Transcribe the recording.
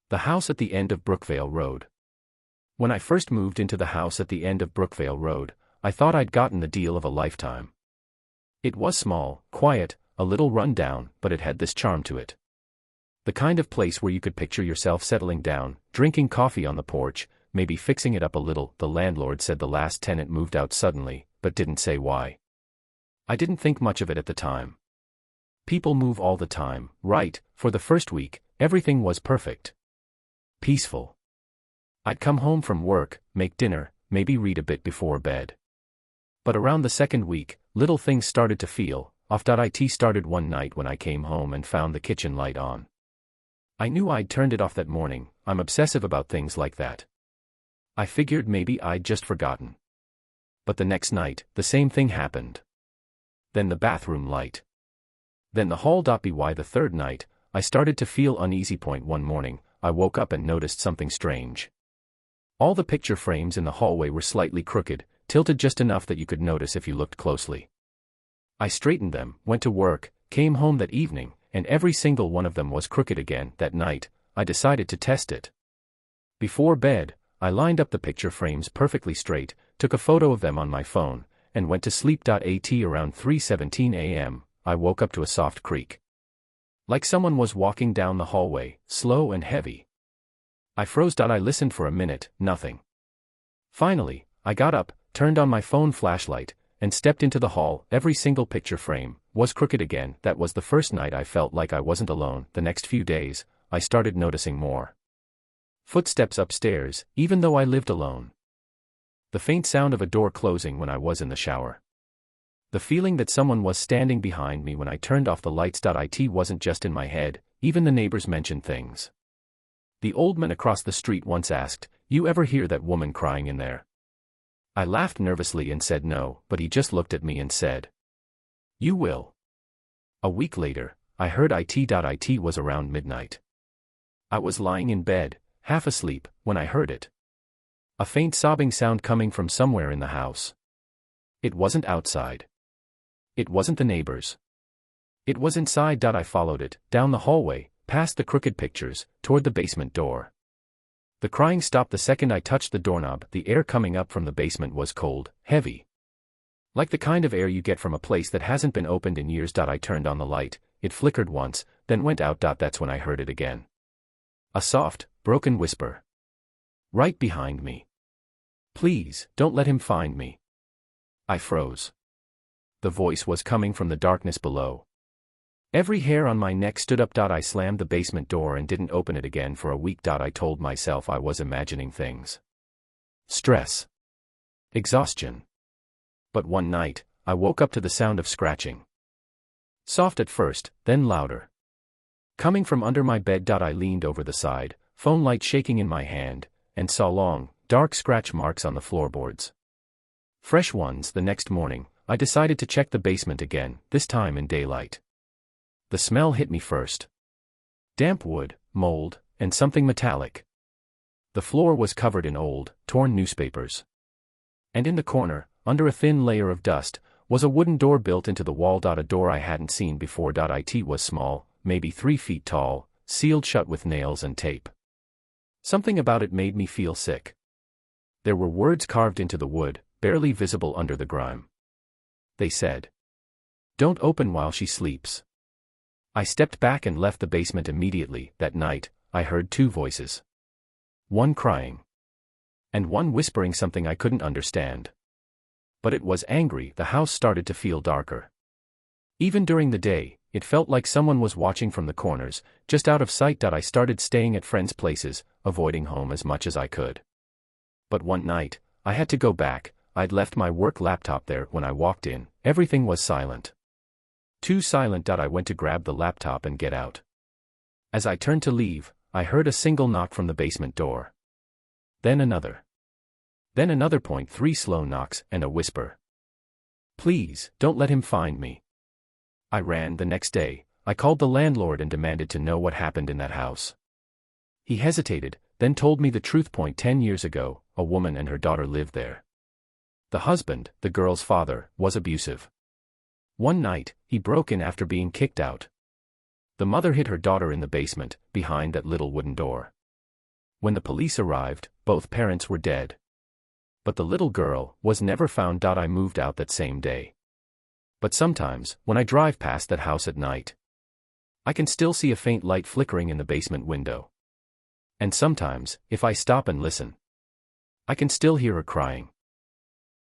The house at the end of Brookvale Road. When I first moved into the house at the end of Brookvale Road, I thought I'd gotten the deal of a lifetime. It was small, quiet, a little run down, but it had this charm to it. The kind of place where you could picture yourself settling down, drinking coffee on the porch, maybe fixing it up a little. The landlord said the last tenant moved out suddenly, but didn't say why. I didn't think much of it at the time. People move all the time, right? For the first week, everything was perfect. Peaceful. I'd come home from work, make dinner, maybe read a bit before bed. But around the second week, little things started to feel off. It started one night when I came home and found the kitchen light on. I knew I'd turned it off that morning. I'm obsessive about things like that. I figured maybe I'd just forgotten. But the next night, the same thing happened. Then the bathroom light. Then the hall. By the third night, I started to feel uneasy. One morning, I woke up and noticed something strange. All the picture frames in the hallway were slightly crooked, tilted just enough that you could notice if you looked closely. I straightened them, went to work, came home that evening, and every single one of them was crooked again. That night, I decided to test it. Before bed, I lined up the picture frames perfectly straight, took a photo of them on my phone, and went to sleep. At around 3:17 a.m., I woke up to a soft creak. Like someone was walking down the hallway, slow and heavy. I froze. I listened for a minute, nothing. Finally, I got up, turned on my phone flashlight, and stepped into the hall. Every single picture frame was crooked again. That was the first night I felt like I wasn't alone. The next few days, I started noticing more footsteps upstairs, even though I lived alone. The faint sound of a door closing when I was in the shower. The feeling that someone was standing behind me when I turned off the lights. It wasn't just in my head, even the neighbors mentioned things. The old man across the street once asked, "You ever hear that woman crying in there?" I laughed nervously and said no, but he just looked at me and said, "You will." A week later, I heard it. It was around midnight. I was lying in bed, half asleep, when I heard it. A faint sobbing sound coming from somewhere in the house. It wasn't outside. It wasn't the neighbors. It was inside. I followed it, down the hallway, past the crooked pictures, toward the basement door. The crying stopped the second I touched the doorknob. The air coming up from the basement was cold, heavy. Like the kind of air you get from a place that hasn't been opened in years. I turned on the light, it flickered once, then went out. That's when I heard it again. A soft, broken whisper. Right behind me. "Please, don't let him find me." I froze. The voice was coming from the darkness below. Every hair on my neck stood up. I slammed the basement door and didn't open it again for a week. I told myself I was imagining things. Stress. Exhaustion. But one night, I woke up to the sound of scratching. Soft at first, then louder. Coming from under my bed. I leaned over the side, phone light shaking in my hand, and saw long, dark scratch marks on the floorboards. Fresh ones. The next morning, I decided to check the basement again, this time in daylight. The smell hit me first. Damp wood, mold, and something metallic. The floor was covered in old, torn newspapers. And in the corner, under a thin layer of dust, was a wooden door built into the wall. A door I hadn't seen before. It was small, maybe 3 feet tall, sealed shut with nails and tape. Something about it made me feel sick. There were words carved into the wood, barely visible under the grime. They said, "Don't open while she sleeps." I stepped back and left the basement immediately. That night, I heard 2 voices. One crying. And one whispering something I couldn't understand. But it was angry. The house started to feel darker. Even during the day, it felt like someone was watching from the corners, just out of sight. I started staying at friends' places, avoiding home as much as I could. But one night, I had to go back. I'd left my work laptop there. When I walked in, everything was silent. Too silent. I went to grab the laptop and get out. As I turned to leave, I heard a single knock from the basement door. Then another. Then another. 3 slow knocks, and a whisper. "Please, don't let him find me." I ran. The next day, I called the landlord and demanded to know what happened in that house. He hesitated, then told me the truth. 10 years ago, a woman and her daughter lived there. The husband, the girl's father, was abusive. One night, he broke in after being kicked out. The mother hid her daughter in the basement, behind that little wooden door. When the police arrived, both parents were dead. But the little girl was never found. I moved out that same day. But sometimes, when I drive past that house at night, I can still see a faint light flickering in the basement window. And sometimes, if I stop and listen, I can still hear her crying.